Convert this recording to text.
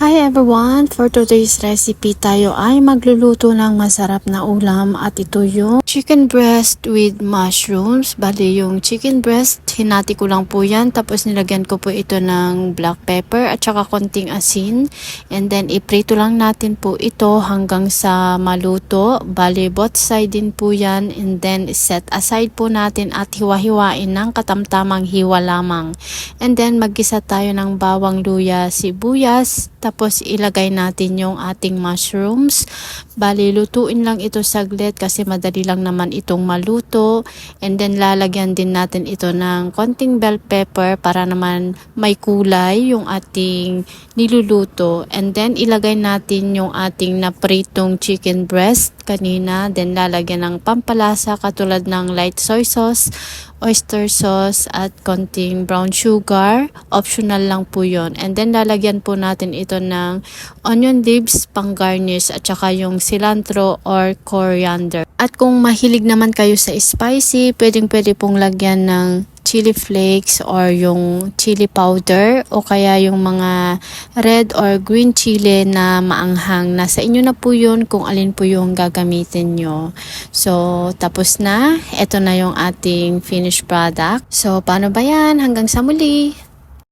Hi everyone! For today's recipe tayo ay magluluto ng masarap na ulam at ito yung chicken breast with mushrooms. Bali yung chicken breast, hinati ko lang po yan tapos nilagyan ko po ito ng black pepper at saka konting asin. And then iprito lang natin po ito hanggang sa maluto. Bali both side din po yan and then set aside po natin at hiwa-hiwain ng katamtamang hiwa lamang. And then maggisa tayo ng bawang, luya, sibuyas. Tapos ilagay natin yung ating mushrooms. Bali lutuin lang ito saglit kasi madali lang naman itong maluto. And then lalagyan din natin ito ng konting bell pepper para naman may kulay yung ating niluluto. And then ilagay natin yung ating napritong chicken breast kanina. Then lalagyan ng pampalasa katulad ng light soy sauce, oyster sauce at konting brown sugar. Optional lang po yon. And then lalagyan po natin ito ng onion leaves pang garnish at saka yung cilantro or coriander. At kung mahilig naman kayo sa spicy, pwede pong lagyan ng chili flakes or yung chili powder o kaya yung mga red or green chili na maanghang. Nasa inyo na po yun kung alin po yung gagamitin nyo. So, tapos na. Ito na yung ating finished product. So, paano ba yan? Hanggang sa muli!